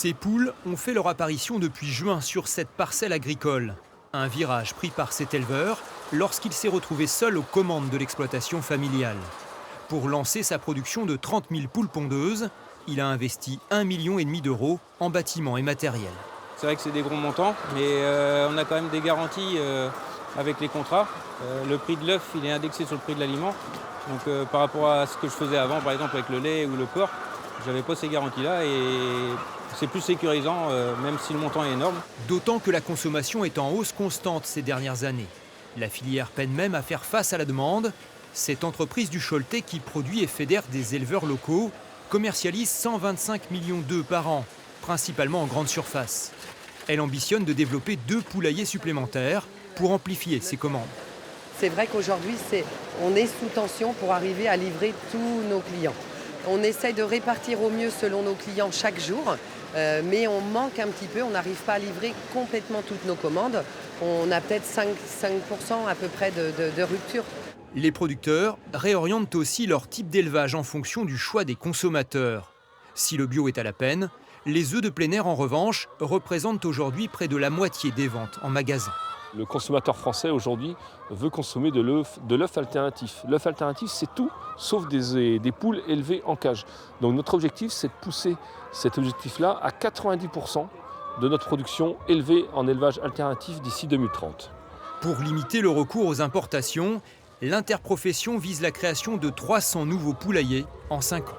Ces poules ont fait leur apparition depuis juin sur cette parcelle agricole. Un virage pris par cet éleveur lorsqu'il s'est retrouvé seul aux commandes de l'exploitation familiale. Pour lancer sa production de 30 000 poules pondeuses, il a investi 1,5 million d'euros en bâtiments et matériel. C'est vrai que c'est des gros montants, mais on a quand même des garanties avec les contrats. Le prix de l'œuf, il est indexé sur le prix de l'aliment. Donc par rapport à ce que je faisais avant, par exemple avec le lait ou le porc, je n'avais pas ces garanties-là et c'est plus sécurisant, même si le montant est énorme. D'autant que la consommation est en hausse constante ces dernières années. La filière peine même à faire face à la demande. Cette entreprise du Choletais qui produit et fédère des éleveurs locaux commercialise 125 millions d'œufs par an, principalement en grande surface. Elle ambitionne de développer 2 poulaillers supplémentaires pour amplifier ses commandes. C'est vrai qu'aujourd'hui, on est sous tension pour arriver à livrer tous nos clients. On essaye de répartir au mieux selon nos clients chaque jour, mais on manque un petit peu, on n'arrive pas à livrer complètement toutes nos commandes. On a peut-être 5% à peu près de rupture. Les producteurs réorientent aussi leur type d'élevage en fonction du choix des consommateurs. Si le bio est à la peine, les œufs de plein air en revanche représentent aujourd'hui près de la moitié des ventes en magasin. Le consommateur français aujourd'hui veut consommer de l'œuf alternatif. L'œuf alternatif, c'est tout sauf des poules élevées en cage. Donc notre objectif, c'est de pousser cet objectif-là à 90% de notre production élevée en élevage alternatif d'ici 2030. Pour limiter le recours aux importations, l'interprofession vise la création de 300 nouveaux poulaillers en 5 ans.